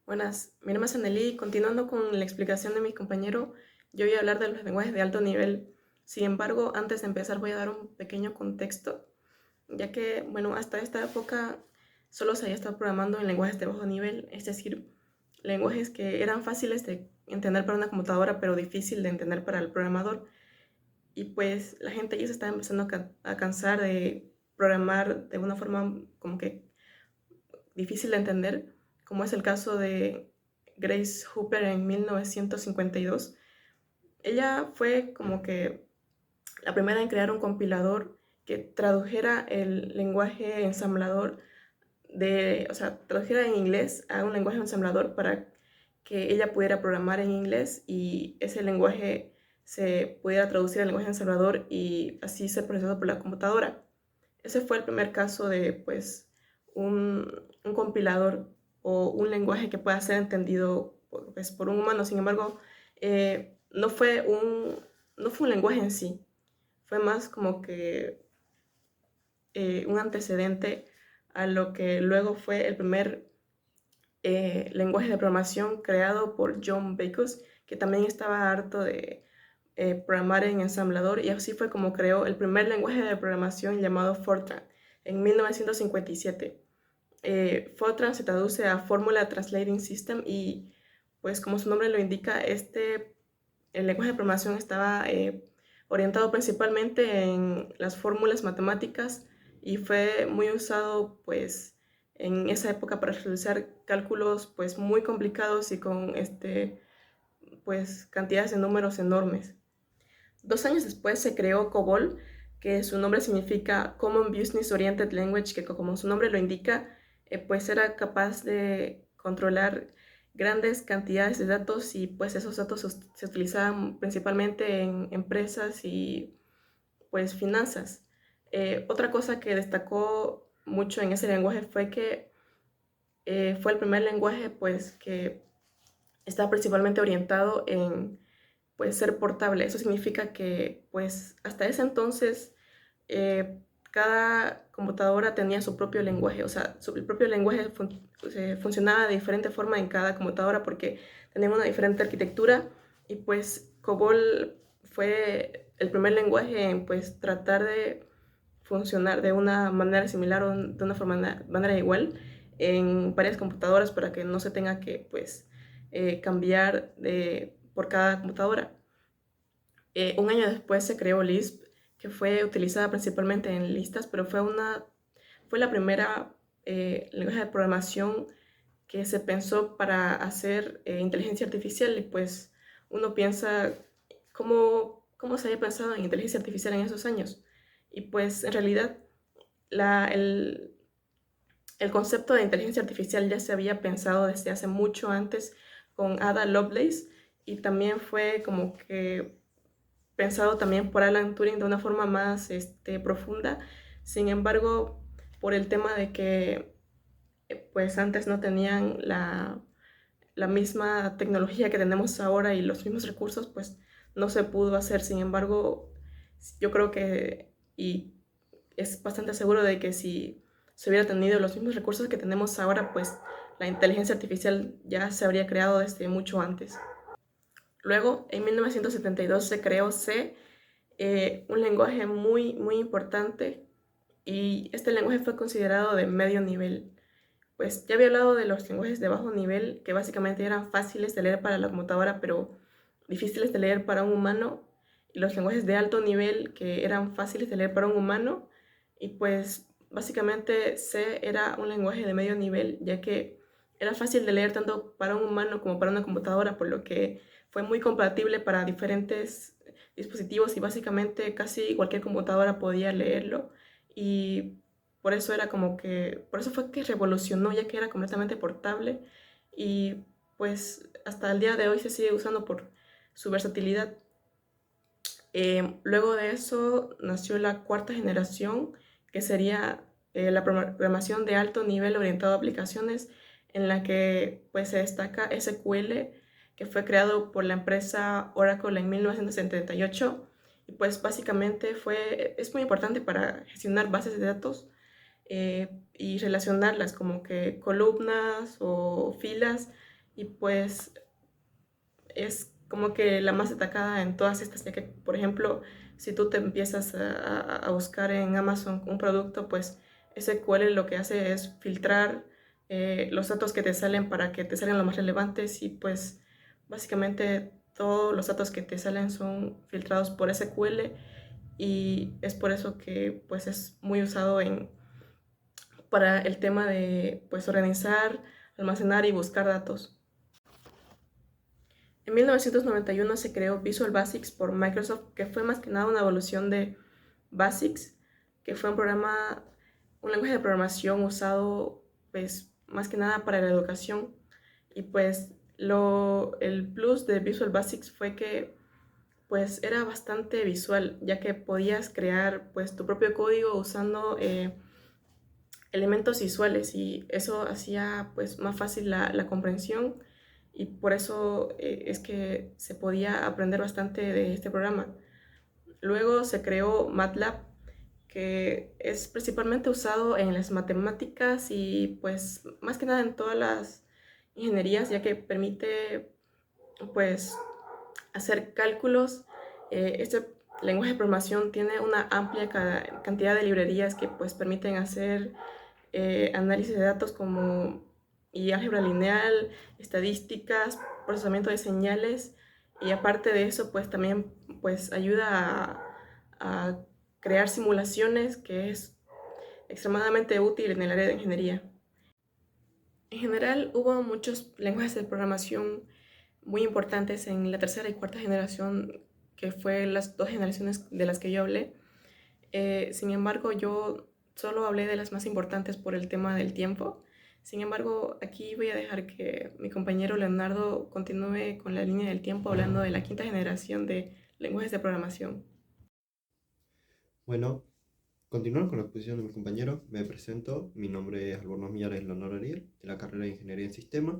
Buenas, mi nombre es Anneli. Continuando con la explicación de mi compañero, yo voy a hablar de los lenguajes de alto nivel. Sin embargo, antes de empezar voy a dar un pequeño contexto, ya que, hasta esta época solo se había estado programando en lenguajes de bajo nivel, es decir, lenguajes que eran fáciles de entender para una computadora, pero difícil de entender para el programador. Y pues la gente ya se está empezando a cansar de programar de una forma como que difícil de entender, como es el caso de Grace Hopper en 1952. Ella fue como que la primera en crear un compilador que tradujera el lenguaje ensamblador tradujera en inglés a un lenguaje ensamblador para que ella pudiera programar en inglés y ese lenguaje se pudiera traducir al lenguaje ensamblador y así ser procesado por la computadora. Ese fue el primer caso de pues un compilador o un lenguaje que pueda ser entendido por un humano. Sin embargo, no fue un lenguaje en sí, fue más como que un antecedente a lo que luego fue el primer lenguaje de programación creado por John Bacon, que también estaba harto de programar en ensamblador, y así fue como creó el primer lenguaje de programación llamado Fortran en 1957. Fortran se traduce a Formula Translating System y pues como su nombre lo indica, el lenguaje de programación estaba orientado principalmente en las fórmulas matemáticas y fue muy usado pues en esa época para realizar cálculos pues muy complicados y con pues cantidades de números enormes. 2 años después se creó COBOL, que su nombre significa Common Business Oriented Language, que como su nombre lo indica, pues era capaz de controlar grandes cantidades de datos y pues esos datos se utilizaban principalmente en empresas y pues finanzas. Otra cosa que destacó mucho en ese lenguaje fue que fue el primer lenguaje pues que estaba principalmente orientado en pues ser portable. Eso significa que pues hasta ese entonces cada computadora tenía su propio lenguaje, o sea, el propio lenguaje funcionaba de diferente forma en cada computadora porque tenía una diferente arquitectura y pues COBOL fue el primer lenguaje en pues tratar de funcionar de una manera similar o de una manera igual en varias computadoras para que no se tenga que pues cambiar por cada computadora. Un año después se creó Lisp, que fue utilizada principalmente en listas, pero fue la primera lenguaje de programación que se pensó para hacer inteligencia artificial y pues uno piensa cómo se había pensado en inteligencia artificial en esos años. Y pues en realidad la, el, el concepto de inteligencia artificial ya se había pensado desde hace mucho antes con Ada Lovelace y también fue como que pensado también por Alan Turing de una forma más profunda. Sin embargo, por el tema de que pues antes no tenían la misma tecnología que tenemos ahora y los mismos recursos, pues no se pudo hacer. Sin embargo, yo creo que, y es bastante seguro de que si se hubiera tenido los mismos recursos que tenemos ahora, pues la inteligencia artificial ya se habría creado desde mucho antes. Luego, en 1972 se creó C, un lenguaje muy importante, y este lenguaje fue considerado de medio nivel. Pues ya había hablado de los lenguajes de bajo nivel, que básicamente eran fáciles de leer para la computadora, pero difíciles de leer para un humano, y los lenguajes de alto nivel, que eran fáciles de leer para un humano, y pues básicamente C era un lenguaje de medio nivel, ya que era fácil de leer tanto para un humano como para una computadora, por lo que fue muy compatible para diferentes dispositivos y básicamente casi cualquier computadora podía leerlo. Y por eso fue que revolucionó, ya que era completamente portable y pues hasta el día de hoy se sigue usando por su versatilidad. Luego de eso nació la cuarta generación, que sería la programación de alto nivel orientado a aplicaciones, en la que pues se destaca SQL, que fue creado por la empresa Oracle en 1978 y pues básicamente es muy importante para gestionar bases de datos y relacionarlas como que columnas o filas y pues es como que la más atacada en todas estas, ya que, por ejemplo, si tú te empiezas a buscar en Amazon un producto, pues SQL lo que hace es filtrar los datos que te salen para que te salgan los más relevantes y pues básicamente todos los datos que te salen son filtrados por SQL y es por eso que pues es muy usado para el tema de pues organizar, almacenar y buscar datos. En 1991 se creó Visual Basics por Microsoft, que fue más que nada una evolución de Basics, que fue un lenguaje de programación usado pues más que nada para la educación. Y pues el plus de Visual Basics fue que pues era bastante visual, ya que podías crear pues tu propio código usando elementos visuales y eso hacía pues más fácil la comprensión y por eso es que se podía aprender bastante de este programa. Luego se creó MATLAB, que es principalmente usado en las matemáticas y pues más que nada en todas las ingenierías, ya que permite pues hacer cálculos. Este lenguaje de programación tiene una amplia cantidad de librerías que pues permiten hacer análisis de datos y álgebra lineal, estadísticas, procesamiento de señales y aparte de eso pues también pues ayuda a crear simulaciones que es extremadamente útil en el área de ingeniería. En general hubo muchos lenguajes de programación muy importantes en la tercera y cuarta generación, que fue las dos generaciones de las que yo hablé. Sin embargo, yo solo hablé de las más importantes por el tema del tiempo. Sin embargo, aquí voy a dejar que mi compañero Leonardo continúe con la línea del tiempo hablando de la quinta generación de lenguajes de programación. Bueno, continuando con la exposición de mi compañero, me presento. Mi nombre es Albornoz Millares Leonor Ariel, de la carrera de Ingeniería en Sistemas,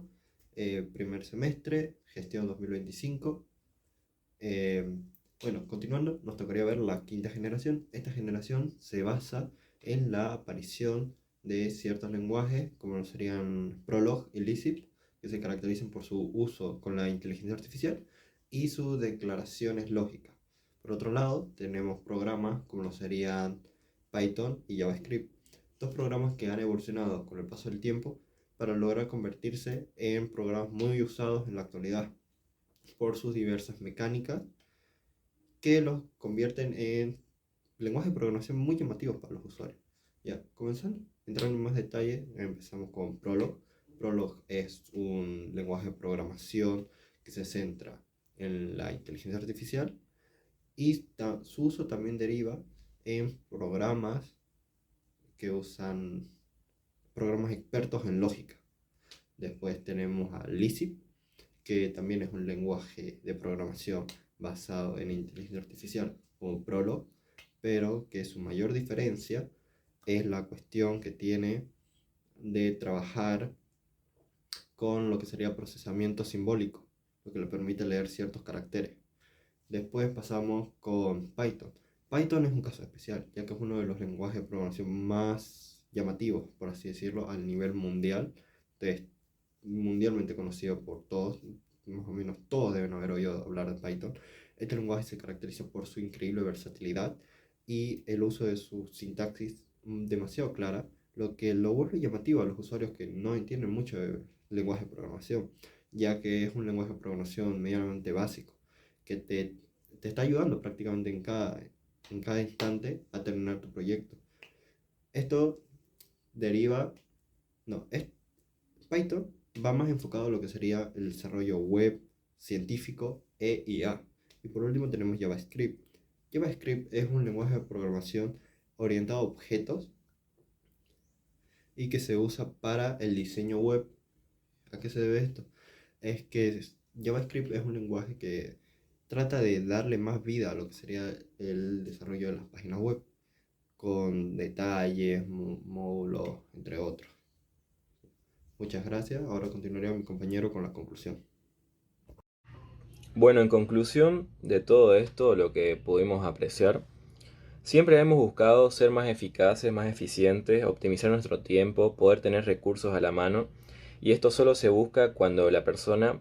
primer semestre, gestión 2025. Eh, bueno, continuando, nos tocaría ver la quinta generación. Esta generación se basa en la aparición de ciertos lenguajes, como serían Prolog y Lisp, que se caracterizan por su uso con la inteligencia artificial y sus declaraciones lógicas. Por otro lado, tenemos programas como lo serían Python y JavaScript, dos programas que han evolucionado con el paso del tiempo para lograr convertirse en programas muy usados en la actualidad por sus diversas mecánicas que los convierten en lenguajes de programación muy llamativos para los usuarios. Ya, comenzando, entrando en más detalle, empezamos con Prolog. Prolog es un lenguaje de programación que se centra en la inteligencia artificial y su uso también deriva en programas que usan programas expertos en lógica. Después tenemos a Lisp, que también es un lenguaje de programación basado en inteligencia artificial o Prolog, pero que su mayor diferencia es la cuestión que tiene de trabajar con lo que sería procesamiento simbólico, lo que le permite leer ciertos caracteres. Después pasamos con Python. Python es un caso especial, ya que es uno de los lenguajes de programación más llamativos, por así decirlo, a nivel mundial. Es mundialmente conocido por todos, más o menos todos deben haber oído hablar de Python. Este lenguaje se caracteriza por su increíble versatilidad y el uso de su sintaxis demasiado clara, lo que lo vuelve llamativo a los usuarios que no entienden mucho de lenguaje de programación, ya que es un lenguaje de programación medianamente básico que te está ayudando prácticamente en cada instante a terminar tu proyecto. Esto deriva, no, es, Python va más enfocado a lo que sería el desarrollo web, científico e IA. Y por último tenemos JavaScript. JavaScript es un lenguaje de programación orientado a objetos y que se usa para el diseño web. ¿A qué se debe esto? Es que JavaScript es un lenguaje que trata de darle más vida a lo que sería el desarrollo de las páginas web, con detalles, módulos, entre otros. Muchas gracias. Ahora continuaría mi compañero con la conclusión. Bueno, en conclusión de todo esto, lo que pudimos apreciar, siempre hemos buscado ser más eficaces, más eficientes, optimizar nuestro tiempo, poder tener recursos a la mano Y esto solo se busca cuando la persona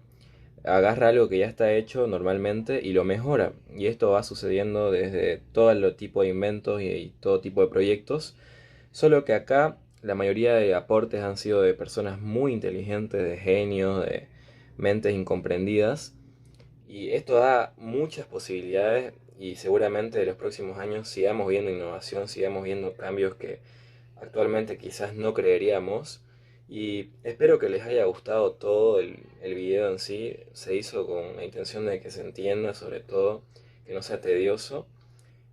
agarra algo que ya está hecho normalmente y lo mejora. Y esto va sucediendo desde todo el tipo de inventos y todo tipo de proyectos. Solo que acá la mayoría de aportes han sido de personas muy inteligentes, de genios, de mentes incomprendidas. Y esto da muchas posibilidades y seguramente en los próximos años sigamos viendo innovación, sigamos viendo cambios que actualmente quizás no creeríamos. Y espero que les haya gustado todo el video en sí. Se hizo con la intención de que se entienda, sobre todo, que no sea tedioso.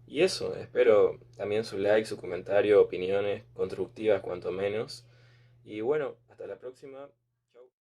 Y eso, espero también su like, su comentario, opiniones constructivas cuanto menos. Y bueno, hasta la próxima.